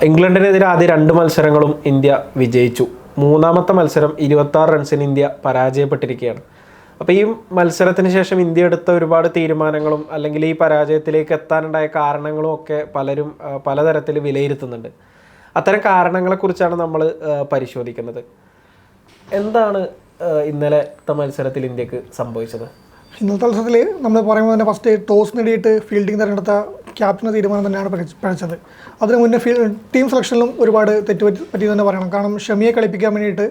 ഇംഗ്ലണ്ടിനെതിരെ ആദ്യ 2 മത്സരങ്ങളും ഇന്ത്യ വിജയിച്ചു. മൂന്നാമത്തെ മത്സരം 26 റൺസിന് ഇന്ത്യ പരാജയപ്പെട്ടിരിക്കുകയാണ്. അപ്പോൾ ഈ മത്സരത്തിന് ശേഷം ഇന്ത്യ എടുത്ത ഒരുപാട് തീരുമാനങ്ങളും അല്ലെങ്കിൽ ഈ പരാജയത്തിലേക്ക് എത്താനുണ്ടായ കാരണങ്ങളും ഒക്കെ പലരും പലതരത്തിൽ വിലയിരുത്തുന്നുണ്ട്. അത്തരം കാരണങ്ങളെക്കുറിച്ചാണ് നമ്മൾ പരിശോധിക്കുന്നത്. എന്താണ് ഇന്നലത്തെ മത്സരത്തിൽ ഇന്ത്യക്ക് സംഭവിച്ചത്? ഇന്നത്തെ മത്സരത്തിൽ നമ്മൾ പറയുമ്പോൾ തന്നെ ഫസ്റ്റ് ടോസ് നേടിയിട്ട് ഫീൽഡിംഗ് തിരഞ്ഞെടുത്ത ക്യാപ്റ്റൻ്റെ തീരുമാനം തന്നെയാണ് പഴിച്ചത്. അതിന് മുന്നേ ടീം സെലക്ഷനിലും ഒരുപാട് പറ്റി തന്നെ പറയണം. കാരണം ഷമിയെ കളിപ്പിക്കാൻ വേണ്ടിയിട്ട്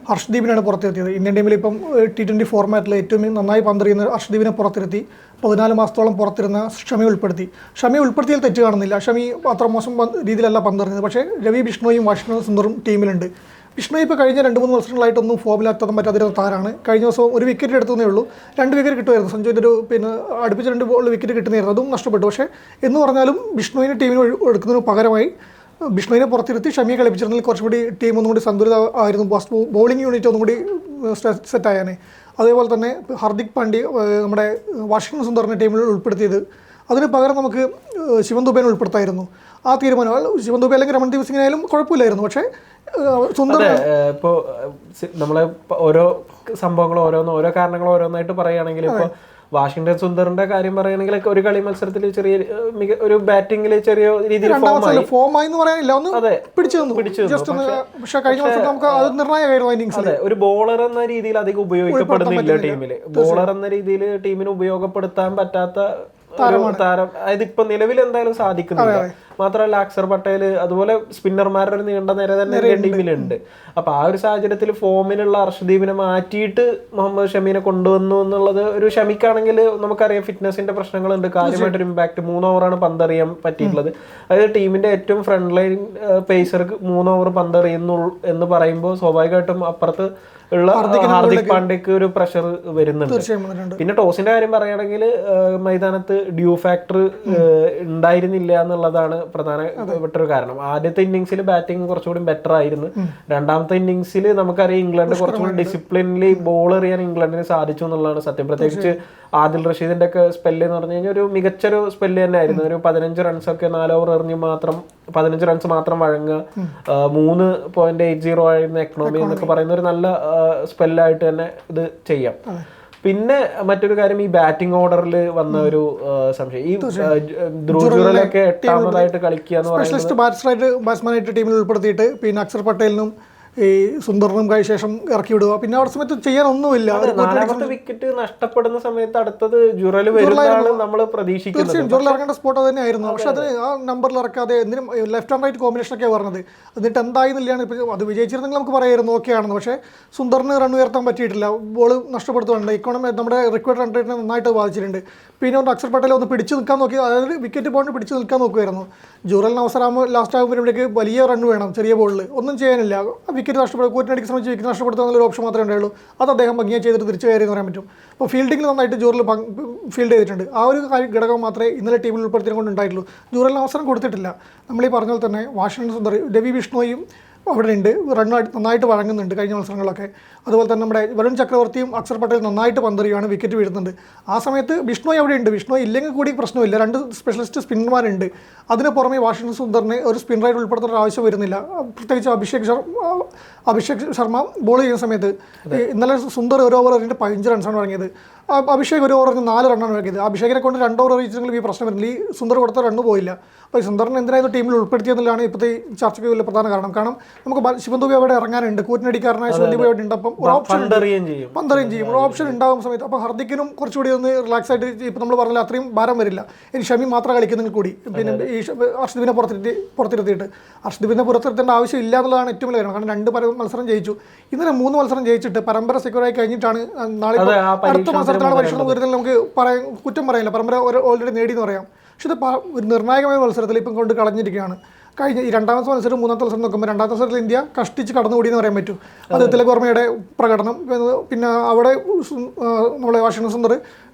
ഹർഷ്ദീപിനാണ് പുറത്തിരുത്തിയത്. ഇന്ത്യൻ ടീമിൽ ഇപ്പം T20 ഫോർമാറ്റിൽ ഏറ്റവും നന്നായി പന്തെറിയുന്ന ഹർഷ്ദീപിനെ പുറത്തിരുത്തി 14 മാസത്തോളം പുറത്തിരുന്ന ഷമിയെ ഉൾപ്പെടുത്തിയാൽ തെറ്റ് കാണുന്നില്ല. ഷമി അത്ര മോശം രീതിയിലല്ല പന്തെറിഞ്ഞത്. പക്ഷേ രവി ബിഷ്ണോയും വാഷിംഗ്ടൺ സുന്ദറും ടീമിലുണ്ട്. ബിഷ്ണോയി ഇപ്പോൾ കഴിഞ്ഞ 2-3 മത്സരങ്ങളായിട്ടൊന്നും ഫോമിലെത്താൻ പറ്റാതിരുന്ന താരമാണ്. കഴിഞ്ഞ ദിവസം ഒരു വിക്കറ്റ് എടുത്തതേ ഉള്ളൂ. 2 വിക്കറ്റ് കിട്ടുമായിരുന്നു. സഞ്ജുവിൻ്റെ അടുപ്പിച്ച് 2 ബോളിൽ വിക്കറ്റ് കിട്ടുന്നതായിരുന്നു. അതും നഷ്ടപ്പെട്ടു. പക്ഷേ എന്ന് പറഞ്ഞാലും ബിഷ്ണോയിനെ ടീമിന് എടുക്കുന്നതിന് പകരമായി ബിഷ്ണോയിനെ പുറത്തിരുത്തി ഷമിയെ കളിപ്പിച്ചിരുന്നെങ്കിൽ കുറച്ചുകൂടി ടീം ഒന്നും കൂടി സന്തുലിത ആയിരുന്നു. ബോളിംഗ് യൂണിറ്റ് ഒന്നും കൂടി സെറ്റായാനെ. അതേപോലെ തന്നെ ഹാർദിക് പാണ്ഡ്യ നമ്മുടെ വാഷിംഗ്ടൺ സുന്ദറിനെ ടീമിൽ ഉൾപ്പെടുത്തിയത്. അതിന് പകരം നമുക്ക് ശിവൻ ദുബേനെ ഉൾപ്പെടുത്തായിരുന്നു. ആ തീരുമാനം ശിവൻ ദുബെ അല്ലെങ്കിൽ രമൺദീപ് സിംഗിനായാലും കുഴപ്പമില്ലായിരുന്നു. പക്ഷേ സുന്ദർ ഇപ്പോൾ നമ്മളെ ഓരോ സംഭവങ്ങളും ഓരോ കാരണങ്ങളും ഓരോന്നായിട്ട് പറയുകയാണെങ്കിൽ ഇപ്പോൾ വാഷിംഗ്ടൺ സുന്ദറിന്റെ കാര്യം പറയുകയാണെങ്കിൽ ഒരു കളി മത്സരത്തിൽ ചെറിയ ഒരു ബാറ്റിംഗിൽ ചെറിയ രീതിയിൽ ഫോമായിന്ന് പറയാനില്ല, ഒന്ന് പിടിച്ചു. അതെ, ഒരു ബോളർ എന്ന രീതിയിൽ അധികം ഉപയോഗിക്കപ്പെടുന്നില്ല ടീമില്. ബോളർ എന്ന രീതിയിൽ ടീമിന് ഉപയോഗപ്പെടുത്താൻ പറ്റാത്ത താരം അതായത് ഇപ്പൊ നിലവിൽ എന്തായാലും സാധിക്കുന്നില്ല. മാത്രമല്ല അക്ഷർ പട്ടേൽ അതുപോലെ സ്പിന്നർമാരുടെ ഒരു നീണ്ട നിര തന്നെ ടീമിലുണ്ട്. അപ്പൊ ആ ഒരു സാഹചര്യത്തിൽ ഫോമിലുള്ള അർഷദീപിനെ മാറ്റിയിട്ട് മുഹമ്മദ് ഷമീനെ കൊണ്ടുവന്നു എന്നുള്ളത് ഒരു ഷമിക്കാണെങ്കിൽ നമുക്കറിയാം ഫിറ്റ്നസിന്റെ പ്രശ്നങ്ങളുണ്ട്, കാര്യമായിട്ടൊരു ഇമ്പാക്ട്. 3 ഓവറാണ് പന്തെറിയാൻ പറ്റിയിട്ടുള്ളത്. അതായത് ടീമിന്റെ ഏറ്റവും ഫ്രണ്ട് ലൈൻ പേസർക്ക് 3 ഓവർ പന്തെറിയുന്നു എന്ന് പറയുമ്പോൾ സ്വാഭാവികമായിട്ടും അപ്പുറത്ത് ഉള്ള ഹാർദിക് പാണ്ഡ്യക്ക് ഒരു പ്രഷർ വരുന്നുണ്ട്. പിന്നെ ടോസിന്റെ കാര്യം പറയുകയാണെങ്കിൽ മൈതാനത്ത് ഡ്യൂ ഫാക്ടർ ഉണ്ടായിരുന്നില്ല എന്നുള്ളതാണ് പ്രധാനപ്പെട്ട ഒരു കാരണം. ആദ്യത്തെ ഇന്നിങ്സിൽ ബാറ്റിംഗ് കുറച്ചുകൂടി ബെറ്റർ ആയിരുന്നു. രണ്ടാമത്തെ ഇന്നിങ്സിൽ നമുക്കറിയാം ഇംഗ്ലണ്ട് കുറച്ചുകൂടി ഡിസിപ്ലിനിൽ ബോൾ എറിയാൻ ഇംഗ്ലണ്ടിന് സാധിച്ചു എന്നുള്ളതാണ് സത്യം. പ്രത്യേകിച്ച് ആദിൽ റഷീദിന്റെ ഒക്കെ സ്പെല്ല് എന്ന് പറഞ്ഞു കഴിഞ്ഞാൽ ഒരു മികച്ചൊരു സ്പെല്ല് തന്നെ ആയിരുന്നു. ഒരു 15 റൺസൊക്കെ 4 ഓവർ എറിഞ്ഞ് മാത്രം 15 റൺസ് മാത്രം വഴങ്ങുക, 3.80 ആയിരുന്ന എക്കണോമി എന്നൊക്കെ പറയുന്ന ഒരു നല്ല സ്പെല്ലായിട്ട് തന്നെ ഇത് ചെയ്യാം. പിന്നെ മറ്റൊരു കാര്യം, ഈ ബാറ്റിംഗ് ഓർഡറിൽ വന്ന ഒരു സംശയം, ഈ ധ്രുവ് ജുറലൊക്കെ 8ാമതായിട്ട് കളിക്കുക എന്ന് പറയുന്നത് ബാറ്റ്സ്മാനായിട്ട് ടീമിൽ ഉൾപ്പെടുത്തിയിട്ട് പിന്നെ അക്ഷർ പട്ടേലിനും ഈ സുന്ദറിനും ശേഷം ഇറക്കി വിടുക. പിന്നെ അവിടെ സമയത്ത് ചെയ്യാനൊന്നുമില്ല. 4ാമത്തെ വിക്കറ്റ് നഷ്ടപ്പെടുന്ന സമയത്ത് അടുത്തത് ജുറൽ വരുന്നതാണ് നമ്മൾ പ്രതീക്ഷിക്കുന്നത്. തീർച്ചയായും ജുറൽ ഇറങ്ങേണ്ട സ്പോട്ട് തന്നെ ആയിരുന്നു. പക്ഷെ അത് ആ നമ്പറിൽ ഇറക്കാതെ എന്തിനും ലെഫ്റ്റ് ആൻഡ് റൈറ്റ് കോമ്പിനേഷനൊക്കെ പറഞ്ഞത്. എന്നിട്ട് എന്തായിരുന്നില്ലാണ് ഇപ്പോൾ അത് വിജയിച്ചിരുന്നെങ്കിൽ നമുക്ക് പറയായിരുന്നു ഓക്കെ ആണെന്ന്. പക്ഷേ സുന്ദറിന് റൺ ഉയർത്താൻ പറ്റിയിട്ടില്ല. ബോൾ നഷ്ടപ്പെടുത്തുന്നുണ്ട്. ഇക്കോണമി നമ്മുടെ റിക്വയർഡ് റൺ റേറ്റിനെ നന്നായിട്ട് ബാധിച്ചിട്ടുണ്ട്. പിന്നെ ഒന്ന് അക്ഷർ പട്ടേൽ ഒന്ന് പിടിച്ച് നിൽക്കാൻ നോക്കി, അതായത് വിക്കറ്റ് പോയിന്റ് പിടിച്ച് നിൽക്കാൻ നോക്കുമായിരുന്നു. ജുറലിന് അവസരമാകുമ്പോൾ ലാസ്റ്റ് ആകുമ്പോഴേക്ക് വലിയ റൺ വേണം ചെറിയ ബോളിൽ, ഒന്നും ചെയ്യാനില്ല. വിക്കറ്റ് നഷ്ടപ്പെടും, കൂറ്റിനടിക്ക് ശ്രമിച്ച് വിക്കറ്റ് നഷ്ടപ്പെടുത്തുക എന്നൊരു ഓപ്ഷൻ മാത്രമേ ഉണ്ടായുള്ളൂ. അത് അദ്ദേഹം ഭംഗിയായി ചെയ്തിട്ട് തിരിച്ചു കയറി എന്ന് പറയാൻ പറ്റും. അപ്പോൾ ഫീൽഡിങ്ങിൽ നന്നായിട്ട് ജുറൽ ഫീൽഡ് ചെയ്തിട്ടുണ്ട്. ആ ഒരു ഘടകം മാത്രമേ ഇന്നലെ ടീമിൽ ഉൾപ്പെടുത്തിയത് കൊണ്ട് ഉണ്ടായിട്ടുള്ളൂ. ജുറലിന് അവസരം കൊടുത്തിട്ടില്ല. നമ്മളീ പറഞ്ഞ പോലെ തന്നെ വാഷിംഗ്ടൺ സുന്ദർ, രവി ബിഷ്ണോയും അവിടെ ഉണ്ട്, റൺ നന്നായിട്ട് വഴങ്ങുന്നുണ്ട് കഴിഞ്ഞ മത്സരങ്ങളൊക്കെ. അതുപോലെ തന്നെ നമ്മുടെ വരുൺ ചക്രവർത്തിയും അക്ഷർ പട്ടേൽ നന്നായിട്ട് പന്തെറിയുകയാണ്, വിക്കറ്റ് വീഴുന്നുണ്ട്. ആ സമയത്ത് ബിഷ്ണോയ് അവിടെ ഉണ്ട്. ബിഷ്ണോയ് ഇല്ലെങ്കിൽ കൂടി പ്രശ്നമില്ല. 2 സ്പെഷ്യലിസ്റ്റ് സ്പിന്നർമാരുണ്ട്. അതിന് പുറമെ വാഷിംഗ്ടൺ സുന്ദറിനെ ഒരു സ്പിന്നറായിട്ട് ഉൾപ്പെടുത്തേണ്ട ആവശ്യം വരുന്നില്ല. പ്രത്യേകിച്ച് അഭിഷേക് ശർമ്മ ബോൾ ചെയ്യുന്ന സമയത്ത് ഇന്നലെ സുന്ദർ ഒരു ഓവർ എറിഞ്ഞിട്ട് 15 റൺസാണ് വഴങ്ങിയത്. അഭിഷേക് ഒരു ഓവർ 4 റണ്ണാണ് വഴങ്ങിയത്. അഭിഷേകിനെ കൊണ്ട് 2 ഓവർ എറിയിച്ചെങ്കിലും ഈ പ്രശ്നം വരുന്നില്ല. ഈ സുന്ദർ കൊടുത്ത റണ്ണ് പോയില്ല. അപ്പോൾ ഈ സുന്ദറിനെ എന്തിനായിരുന്നു ടീമിൽ ഉൾപ്പെടുത്തിയെന്നുള്ളതാണ് ഇപ്പോഴത്തെ ചർച്ചയ്ക്ക് വലിയ പ്രധാന കാരണം. കാരണം നമുക്ക് ശിവൻ ദുബെ അവിടെ ഇറങ്ങാനുണ്ട്, കൂറ്റിനടിക്കാരനായ ശിവൻ ദുബെ അവിടെ ഉണ്ട്. അപ്പം ഒരു ഓപ്ഷൻ പന്തെറിയും ചെയ്യും. ഒരു ഓപ്ഷൻ ഉണ്ടാകുന്ന സമയത്ത് അപ്പോൾ ഹർദിക്കിനും കുറച്ചുകൂടി ഒന്ന് റിലാക്സ് ആയിട്ട് ഇപ്പോൾ നമ്മൾ പറഞ്ഞാൽ അത്രയും ഭാരം വരില്ല. ഇനി ഷമി മാത്രം കളിക്കുന്നെങ്കിൽ കൂടി പിന്നെ ഈ അർഷദീപിനെ പുറത്തിരുത്തിയിട്ട് അർഷദീപിനെ പുറത്തിരുത്തേണ്ട ആവശ്യം ഇല്ല എന്നുള്ളതാണ് ഏറ്റവും വലിയ കാരണം. കാരണം 2 മത്സരം ജയിച്ചു. ഇന്നലെ 3 മത്സരം ജയിച്ചിട്ട് പരമ്പര സെക്യൂർ ആയി കഴിഞ്ഞിട്ടാണ് നാളെ അടുത്ത മത്സരത്തിലാണ് പരിശോധന വരുന്നത്. നമുക്ക് കുറ്റം പറയാനില്ല, പരമ്പര ഓൾറെഡി നേടി എന്ന് പറയാം. പക്ഷേ ഇത് ഒരു നിർണായകമായ മത്സരത്തിൽ ഇപ്പം കൊണ്ട് കളഞ്ഞിരിക്കുകയാണ്. കഴിഞ്ഞ ഈ 2ാമത്തെ മത്സരം 3ാമത്തെ മത്സരം നോക്കുമ്പോൾ 2ാമത്തെ മത്സരത്തിൽ ഇന്ത്യ കഷ്ടിച്ച് കടന്നുകൂടിയെന്ന് പറയാൻ പറ്റും. അത് തിലക് വർമ്മയുടെ പ്രകടനം. പിന്നെ അവിടെ നമ്മളെ വാഷിംഗ്ടൺ സുന്ദർ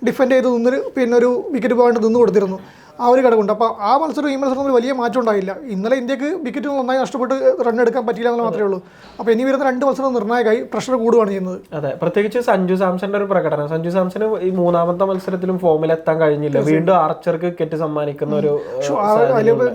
ഡിഫെൻഡ് ചെയ്ത് പിന്നെ ഒരു വിക്കറ്റ് പോയിട്ട് നിന്ന് കൊടുത്തിരുന്നു. ആ ഒരു ഘടകമുണ്ട്. അപ്പോൾ ആ മത്സരം ഈ മത്സരം തമ്മിൽ വലിയ മാറ്റം ഉണ്ടായില്ല. ഇന്നലെ ഇന്ത്യക്ക് വിക്കറ്റുകൾ നന്നായി നഷ്ടപ്പെട്ട് റൺ എടുക്കാൻ പറ്റില്ല എന്നുള്ള മാത്രമേ ഉള്ളൂ. അപ്പോൾ ഇനി വരുന്ന 2 മത്സരം നിർണായകമായി പ്രഷർ കൂടുകയാണ് ചെയ്യുന്നത്. അതെ, പ്രത്യേകിച്ച് സഞ്ജു സാംസന്റെ ഒരു പ്രകടനം. സഞ്ജു സാംസന് ഈ 3ാമത്തെ മത്സരത്തിലും ഫോമിൽ എത്താൻ കഴിഞ്ഞില്ല. വീണ്ടും ആർച്ചർക്ക് വിക്കറ്റ് സമ്മാനിക്കുന്ന ഒരു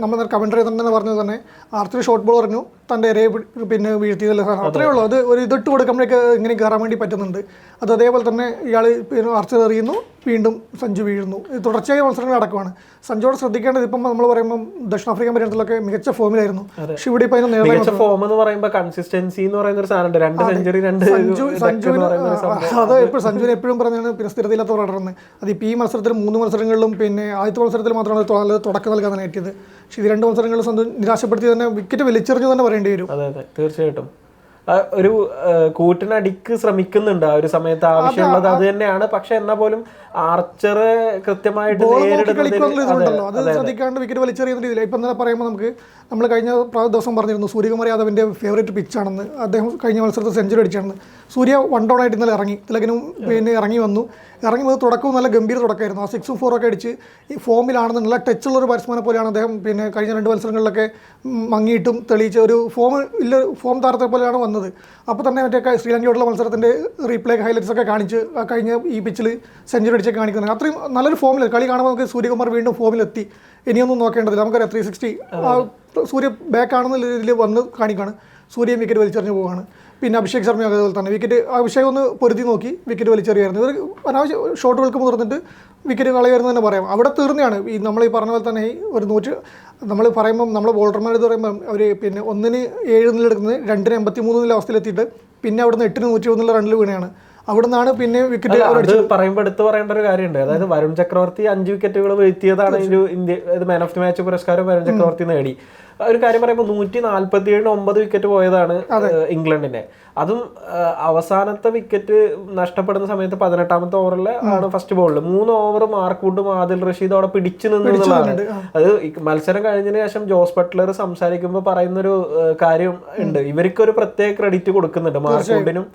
നമ്മൾ കമന്ററി തന്നെ പറഞ്ഞത് തന്നെ ആർച്ചർ ഷോർട്ട് ബോൾ പറഞ്ഞു തൻ്റെ ഇരയെ പിന്നെ വീഴ്ത്തിയതല്ല. അത്രയേ ഉള്ളൂ. അത് ഒരു ഇതിട്ട് കൊടുക്കുമ്പോഴേക്ക് ഇങ്ങനെ കയറാൻ വേണ്ടി പറ്റുന്നുണ്ട്. അത് അതേപോലെ തന്നെ ഇയാൾ പിന്നെ ആർച്ചർ എറിയുന്നു, വീണ്ടും സഞ്ജു വീഴുന്നു. ഇത് തുടർച്ചയായ മത്സരങ്ങൾ നടക്കുവാണ്. സഞ്ജുവോട് ശ്രദ്ധിക്കേണ്ടത് ഇപ്പം നമ്മൾ പറയുമ്പോൾ ദക്ഷിണാഫ്രിക്കൻ പര്യടനത്തിലൊക്കെ മികച്ച ഫോമിലായിരുന്നു. പക്ഷെ ഇവിടെ ഇപ്പം മികച്ച ഫോം എന്ന് പറയുമ്പോൾ കൺസിസ്റ്റൻസി എന്ന് പറയുന്ന ഒരു സാധനമുണ്ട്. 2 സെഞ്ചുറി 2 അത് എപ്പോഴും സഞ്ജുവിനെ എപ്പോഴും പറഞ്ഞാണ് പിന്നെ സ്ഥിരതയില്ലാത്ത പ്രകടനം. അതിപ്പോൾ ഈ മത്സരത്തിൽ 3 മത്സരങ്ങളിലും പിന്നെ ആദ്യത്തെ മത്സരത്തിൽ മാത്രമാണ് തുടക്കം നൽകാൻ എത്തിയത്. പക്ഷേ ഇത് 2 മത്സരങ്ങളിൽ സഞ്ജു നിരാശപ്പെടുത്തി തന്നെ വിക്കറ്റ് വലിച്ചെറിഞ്ഞു തന്നെ പറയേണ്ടി വരും. അതെ അതെ, തീർച്ചയായിട്ടും ഒരു കൂട്ടിനടിക്ക് ശ്രമിക്കുന്നുണ്ട്. ആ ഒരു സമയത്ത് ആവശ്യമുള്ളത് അത് തന്നെയാണ്. പക്ഷെ എന്നാൽ പോലും ആർച്ചർ കൃത്യമായിട്ട് അത് ശ്രദ്ധിക്കാണ്ട് വിക്കറ്റ് വലിച്ചെറിയുന്ന രീതിയിൽ ഇപ്പം ഇന്നലെ പറയുമ്പോൾ നമ്മൾ കഴിഞ്ഞ ദിവസം പറഞ്ഞിരുന്നു സൂര്യകുമാർ യാദവിൻ്റെ ഫേവറേറ്റ് പിച്ചാണെന്ന്. അദ്ദേഹം കഴിഞ്ഞ മത്സരത്തിൽ സെഞ്ചുറി അടിച്ചാണെന്ന്. സൂര്യ 1 ഡൗൺ ആയിട്ട് ഇന്നലെ ഇറങ്ങി, തിലകനും പിന്നെ ഇറങ്ങി വന്നു തുടക്കവും നല്ല ഗംഭീര തുടക്കമായിരുന്നു. ആ 6ഉം 4 ഒക്കെ അടിച്ച് ഈ ഫോമിലാണെന്ന് നല്ല ടച്ചുള്ളൊരു ബാറ്റ്സ്മാനെ പോലെയാണ് അദ്ദേഹം പിന്നെ കഴിഞ്ഞ 2 മത്സരങ്ങളിലൊക്കെ മങ്ങിയിട്ടും തെളിയിച്ച ഒരു ഫോം താരത്തെ പോലെയാണ് വന്നത്. അപ്പോൾ തന്നെ മറ്റേ ശ്രീലങ്കയോടുള്ള മത്സരത്തിൻ്റെ റീപ്ലേ ഹൈലൈറ്റ്സ് ഒക്കെ കാണിച്ച് കഴിഞ്ഞ ഈ പിച്ചിൽ സെഞ്ചുറി അടിച്ചൊക്കെ കാണിക്കുന്നത്. അത്രയും നല്ലൊരു ഫോമിൽ കളി കാണുമ്പോൾ നമുക്ക് സൂര്യകുമാർ വീണ്ടും ഫോമിലെത്തി. ഇനിയൊന്നും നോക്കേണ്ടതില്ല. നമുക്കറിയാം 360 സൂര്യ ബാക്ക് ആണെന്ന രീതിയിൽ വന്ന് കാണിക്കുകയാണ്. സൂര്യൻ വിക്കറ്റ് വലിച്ചെറിഞ്ഞ് പോവുകയാണ്. പിന്നെ അഭിഷേക് ശർമ്മ അതുപോലെ തന്നെ വിക്കറ്റ് അഭിഷേക് ഒന്ന് പൊരുതി നോക്കി വിക്കറ്റ് വലിച്ചെറിയായിരുന്നു. ഇവർ അനാവശ്യ ഷോട്ടുകൾക്ക് മുതിർന്നിട്ട് വിക്കറ്റ് കളയായിരുന്നു തന്നെ പറയാം. അവിടെ തീർന്നെയാണ്. ഈ നമ്മൾ ഈ പറഞ്ഞ പോലെ തന്നെ ഒരു നമ്മൾ പറയുമ്പം നമ്മൾ ബോളർമാർ എന്ന് പറയുമ്പം അവർ പിന്നെ 1-ന് 7 നിലെടുക്കുന്നത് 2-ന് 83 അവസ്ഥയിലെത്തിയിട്ട് പിന്നെ അവിടുന്ന് 8-ന് 101 റണ്ണിൽ വീണയാണ്. അവിടെ നിന്നാണ് പിന്നെ വിക്കറ്റ് പറയുമ്പോൾ എടുത്ത് പറയേണ്ട ഒരു കാര്യമുണ്ട്. അതായത് വരുൺ ചക്രവർത്തി 5 വിക്കറ്റുകൾ വീഴ്ത്തിയതാണ് ഒരു India man of the match പുരസ്കാരം വരുൺ ചക്രവർത്തി നേടി. ഒരു കാര്യം പറയുമ്പോൾ 147-ന് 9 വിക്കറ്റ് പോയതാണ് ഇംഗ്ലണ്ടിന്റെ. അതും അവസാനത്തെ വിക്കറ്റ് നഷ്ടപ്പെടുന്ന സമയത്ത് 18ാമത്തെ ഓവറിൽ ആണ് ഫസ്റ്റ് ബോളിൽ 3 ഓവർ മാർക്ക് വുഡും ആദിൽ റഷീദും അവിടെ പിടിച്ചു നിന്നുള്ളതാണ്. അത് മത്സരം കഴിഞ്ഞതിന് ശേഷം ജോസ് ബട്ട്ലർ സംസാരിക്കുമ്പോൾ പറയുന്നൊരു കാര്യം ഉണ്ട്. ഇവർക്കൊരു പ്രത്യേക ക്രെഡിറ്റ് കൊടുക്കുന്നുണ്ട് മാർക്ക് വുഡിനും.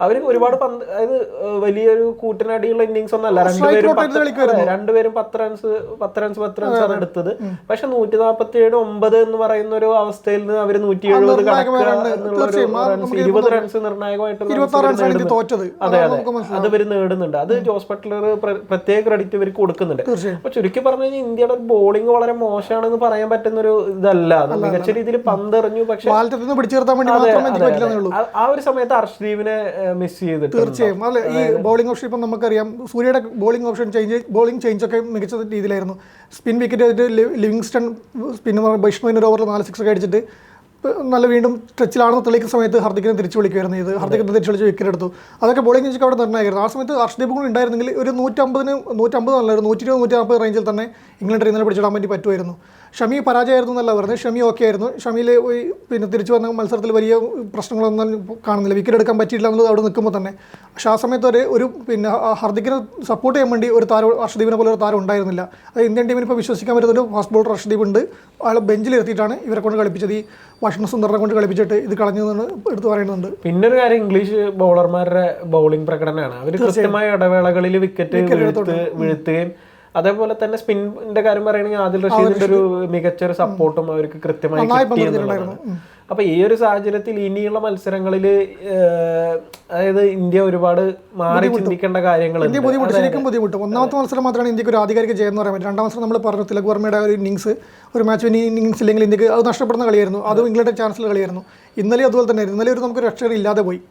അവര് ഒരുപാട് അതായത് വലിയൊരു കൂട്ടിനടിയുള്ള ഇന്നിങ്സ് ഒന്നല്ല. രണ്ടുപേരും 10 റൺസ് ആണ് എടുത്തത്. പക്ഷെ 147-9 എന്ന് പറയുന്ന ഒരു അവസ്ഥയിൽ നിന്ന് അവര് 170 20 റൺസ് നിർണായകമായിട്ട് അതെ അതെ അത് ഇവര് നേടുന്നുണ്ട്. അത് ജോസ് ബട്ട്ലർ പ്രത്യേക ക്രെഡിറ്റ് ഇവർക്ക് കൊടുക്കുന്നുണ്ട്. അപ്പൊ ചുരുക്കി പറഞ്ഞു കഴിഞ്ഞാൽ ഇന്ത്യയുടെ ബോളിംഗ് വളരെ മോശമാണെന്ന് പറയാൻ പറ്റുന്ന ഒരു ഇതല്ല. മികച്ച രീതിയിൽ പന്തെറിഞ്ഞു. പക്ഷെ ആ ഒരു സമയത്ത് അർഷ്ദീപിനെ മിസ് ചെയ്തിട്ട് തീർച്ചയായും അല്ലെ. ഈ ബോളിംഗ് ഓപ്ഷൻ ഇപ്പം നമുക്കറിയാം സൂര്യയുടെ ബോളിംഗ് ഓപ്ഷൻ ബോളിംഗ് ചേഞ്ച് ഒക്കെ മികച്ച രീതിയിലായിരുന്നു. സ്പിൻ വിക്കറ്റ് ആയിട്ട് ലിവിങ്സ്റ്റൺ പിന്നെ ബൈഷ്ണോയിന് ഒരു ഓവറിൽ 4 6 ഒക്കെ അടിച്ചിട്ട് നല്ല വീണ്ടും ടച്ചിലാണെന്ന് തെളിയിക്കുന്ന സമയത്ത് ഹർദിക്കിനെ തിരിച്ചു വിളിക്കുമായിരുന്നു. ഇത് ഹർദിക്കിനെ തിരിച്ചു വിളിച്ച് വിക്കറ്റ് എടുത്തു. അതൊക്കെ ബോളിംഗ് ചേഞ്ചൊക്കെ അവിടെ നിർണ്ണയമായിരുന്നു. ആ സമയത്ത് ഹർഷ്ദീപ് കൂടി ഉണ്ടായിരുന്നെങ്കിൽ ഒരു 150 നല്ല ഒരു 120-140 റേഞ്ചിൽ തന്നെ ഇംഗ്ലണ്ട് ഇന്നലെ പിടിച്ചിടാൻ വേണ്ടി പറ്റുമായിരുന്നു. ഷമി പരാജയമായിരുന്നു എന്നല്ല പറഞ്ഞത്. ഷമി ഓക്കെ ആയിരുന്നു. ഷമിയിൽ പിന്നെ തിരിച്ചു വന്ന മത്സരത്തിൽ വലിയ പ്രശ്നങ്ങളൊന്നും കാണുന്നില്ല. വിക്കറ്റ് എടുക്കാൻ പറ്റിയില്ല എന്നുള്ളത് അവിടെ നിൽക്കുമ്പോൾ തന്നെ. പക്ഷേ ആ സമയത്ത് ഒരു പിന്നെ ഹർദിക്കിനെ സപ്പോർട്ട് ചെയ്യാൻ വേണ്ടി ഒരു താരം അർഷദീപിനെ പോലെ ഒരു താരം ഉണ്ടായിരുന്നില്ല. അത് ഇന്ത്യൻ ടീമിന് ഇപ്പോൾ വിശ്വസിക്കാൻ പറ്റുന്ന ഒരു ഫാസ്റ്റ് ബോളർ അർഷദീപ് ഉണ്ട്. അയാൾ ബെഞ്ചിലിരുത്തിയിട്ടാണ് ഇവരെ കൊണ്ട് കളിപ്പിച്ചത്. ഈ വാഷിംഗ്ടൺ സുന്ദറിനെ കൊണ്ട് കളിപ്പിച്ചിട്ട് ഇത് കളഞ്ഞതെന്ന് എടുത്ത് പറയുന്നുണ്ട്. പിന്നെ ഒരു കാര്യം ഇംഗ്ലീഷ് ബൗളർമാരുടെ ബൗളിംഗ് പ്രകടനമാണ്. അവർ കൃത്യമായ ഇടവേളകളിൽ വിക്കറ്റ് വീഴ്ത്തുകയും അതേപോലെ തന്നെ സ്പിന്നിന്റെ കാര്യം പറയുകയാണെങ്കിൽ ആദിൽ റഷീദിന്റെ ഒരു മികച്ച ഒരു സപ്പോർട്ടും അവർക്ക് കൃത്യമായി കിട്ടിയെന്നുള്ളതാണ്. അപ്പൊ ഈ ഒരു സാഹചര്യത്തിൽ ഇനിയുള്ള മത്സരങ്ങളിൽ അതായത് ഇന്ത്യ ഒരുപാട് മാറി ചിന്തിക്കേണ്ട കാര്യങ്ങളുണ്ട്. ബുദ്ധിമുട്ട്. 1ാമത്തെ മത്സരം മാത്രമാണ് ഇന്ത്യക്ക് ഒരു ആധികാരിക ജയം എന്ന് പറയാൻ പറ്റും. 2ാം മത്സരം നമ്മൾ പറഞ്ഞു തിലക് വർമ്മയുടെ ഒരു ഇന്നിങ്സ് ഒരു മാച്ച് ഇന്നിങ്സ് ഇല്ലെങ്കിൽ ഇന്ത്യക്ക് അത് നഷ്ടപ്പെടുന്ന കളിയായിരുന്നു. അതും ഇംഗ്ലണ്ടിന്റെ ചാൻസിൽ കളിയായിരുന്നു. ഇന്നലെ അതുപോലെ തന്നെ ഇന്നലെ നമുക്ക് രക്ഷകർ ഇല്ലാതെ പോയി.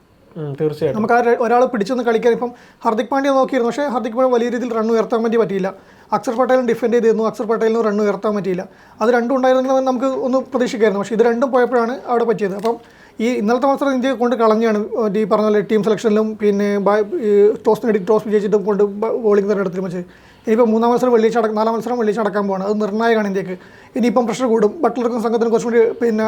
തീർച്ചയായും നമുക്ക് ഒരാൾ പിടിച്ചൊന്ന് കളിക്കാൻ ഇപ്പം ഹർദിക് പാണ്ഡ്യ നോക്കിയിരുന്നു. പക്ഷേ ഹർദിക് പാണ്ഡ്യ വലിയ രീതിയിൽ റൺ ഉയർത്താൻ വേണ്ടി പറ്റിയില്ല. അക്ഷർ പട്ടേലും ഡിഫെൻഡ് ചെയ്തിരുന്നു. അക്ഷർ പട്ടേലിന് റൺ ഉയർത്താൻ പറ്റിയില്ല. അത് രണ്ടും ഉണ്ടായിരുന്നെങ്കിൽ നമുക്ക് ഒന്ന് പ്രതീക്ഷിക്കായിരുന്നു. പക്ഷേ ഇത് രണ്ടും പോയപ്പോഴാണ് അവിടെ പറ്റിയത്. അപ്പം ഈ ഇന്നലത്തെ മത്സരം ഇന്ത്യ കൊണ്ട് കളഞ്ഞാണ്. ഈ പറഞ്ഞ പോലെ ടീം സെലക്ഷനിലും പിന്നെ ടോസ് വിജയിച്ചിട്ടും കൊണ്ട് ബോളിംഗ് തിരഞ്ഞെടുത്തിലും വെച്ച് ഇനിയിപ്പോൾ 3ാം മത്സരം വെള്ളിയാഴ്ച 4ാം മത്സരം വെള്ളിയാഴ്ച അടക്കാൻ പോകണം. അത് നിർണായകമാണ് ഇന്ത്യക്ക്. ഇനിയിപ്പം പ്രഷർ കൂടും. ബട്ട്ലർക്കും സംഘത്തിനും കുറച്ചും കൂടി പിന്നെ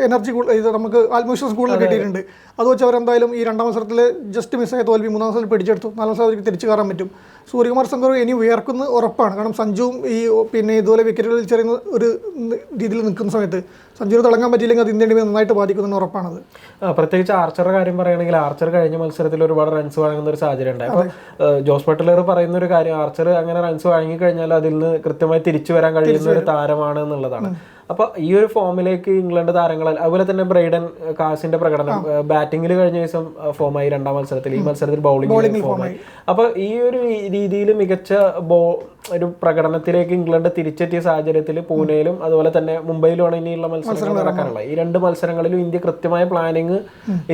എനർജി ഇത് നമുക്ക് ആത്മവിശ്വാസം കൂടുതൽ കിട്ടിയിട്ടുണ്ട്. അത് വെച്ച് അവരെന്തായാലും ഈ 2ാം മത്സരത്തിൽ ജസ്റ്റ് മിസ്സായ തോൽവി 3ാം മത്സരത്തിൽ പിടിച്ചെടുത്തു. 4ാം മത്സരത്തിൽ തിരിച്ചു കയറാൻ പറ്റും. സൂര്യകുമാർ സംഗർ ഇനി ഉയർക്കുന്ന ഉറപ്പാണ്. കാരണം സഞ്ജുവും ഈ പിന്നെ ഇതുപോലെ വിക്കറ്റുകളിൽ ചെറിയ ഒരു രീതിയിൽ നിൽക്കുന്ന സമയത്ത് സഞ്ജുവിന് തിളങ്ങാൻ പറ്റിയില്ലെങ്കിൽ അത് ഇന്ത്യൻ ടീമിനെ നന്നായിട്ട് ബാധിക്കുമെന്ന് ഉറപ്പാണത്. പ്രത്യേകിച്ച് ആർച്ചറുടെ കാര്യം പറയുകയാണെങ്കിൽ ആർച്ചർ കഴിഞ്ഞ മത്സരത്തിൽ ഒരുപാട് റൺസ് വഴങ്ങുന്ന ഒരു സാഹചര്യം ഉണ്ടായി. അപ്പോൾ ജോസ് ബട്ട്ലർ പറയുന്ന ഒരു കാര്യം, ആർച്ചർ അങ്ങനെ റൺസ് വഴങ്ങി കഴിഞ്ഞാൽ അതിൽ നിന്ന് കൃത്യമായി തിരിച്ചു വരാൻ കഴിയുന്ന ഒരു താരമാണ് എന്നുള്ളതാണ്. അപ്പൊ ഈ ഒരു ഫോമിലേക്ക് ഇംഗ്ലണ്ട് താരങ്ങൾ, അതുപോലെ തന്നെ ബ്രൈഡൻ കാസിന്റെ പ്രകടനം ബാറ്റിംഗിൽ കഴിഞ്ഞ ദിവസം ഫോമായി, രണ്ടാം മത്സരത്തിൽ, ഈ മത്സരത്തിൽ ബൗളിംഗ് ഫോമായി. അപ്പൊ ഈ ഒരു രീതിയിൽ മികച്ച ഒരു പ്രകടനത്തിലേക്ക് ഇംഗ്ലണ്ട് തിരിച്ചെത്തിയ സാഹചര്യത്തിൽ പൂനെയിലും അതുപോലെ തന്നെ മുംബൈയിലുമാണ് ഇനിയുള്ള മത്സരങ്ങൾ നടക്കാനുള്ളത്. ഈ രണ്ട് മത്സരങ്ങളിലും ഇന്ത്യ കൃത്യമായ പ്ലാനിങ്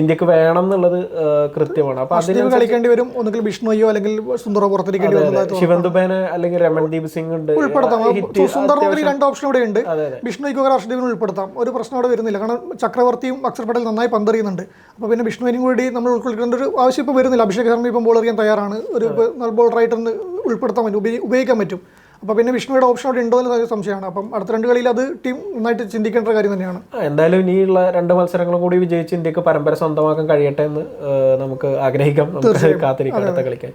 ഇന്ത്യക്ക് വേണം എന്നുള്ളത് കൃത്യമാണ്. അപ്പൊ അതിന് കളിക്കേണ്ടി വരും. ഒന്നുകിൽ ബിഷ്ണോയോ അല്ലെങ്കിൽ സുന്ദറോ പുറത്തിരിക്കേണ്ടി വരും. ശിവൻ ദുബേനെ അല്ലെങ്കിൽ രമൺദീപ് സിംഗ് ഉണ്ട്, സുന്ദറിന് രണ്ട് ഓപ്ഷൻ ഇവിടെ ഉണ്ട്. ബിഷ്ണോയ്ക്ക് ഹർഷദീപിനെ ഉൾപ്പെടുത്താം, ഒരു പ്രശ്നം അവിടെ വരുന്നില്ല. കാരണം ചക്രവർത്തിയും അക്ഷർ പട്ടേൽ നന്നായി പന്തെറിയുന്നുണ്ട്. അപ്പോൾ പിന്നെ ബിഷ്ണുവിനും കൂടി നമ്മൾ ഉൾക്കൊള്ളിക്കേണ്ട ഒരു ആവശ്യം ഇപ്പോൾ വരുന്നില്ല. അഭിഷേക് ശർമ്മ ഇപ്പം ബോൾ എറിയാൻ തയ്യാറാണ്, ഒരു ബോളറായിട്ട് ഉൾപ്പെടുത്താൻ പറ്റും, ഉപയോഗിക്കാൻ പറ്റും. അപ്പോൾ പിന്നെ വിഷ്ണുയുടെ ഓപ്ഷൻ അവിടെ ഉണ്ടോ എന്ന് സംശയമാണ്. അപ്പം അടുത്ത രണ്ട് കളിയിൽ അത് ടീം നന്നായിട്ട് ചിന്തിക്കേണ്ട കാര്യം തന്നെയാണ്. എന്തായാലും ഇനിയുള്ള രണ്ട് മത്സരങ്ങളും കൂടി വിജയിച്ച് ഇന്ത്യക്ക് പരമ്പര സ്വന്തമാക്കാൻ കഴിയട്ടെ എന്ന് നമുക്ക് ആഗ്രഹിക്കാം. നമുക്ക് കാത്തിരിക്കാം അടുത്ത കളിക്കാൻ.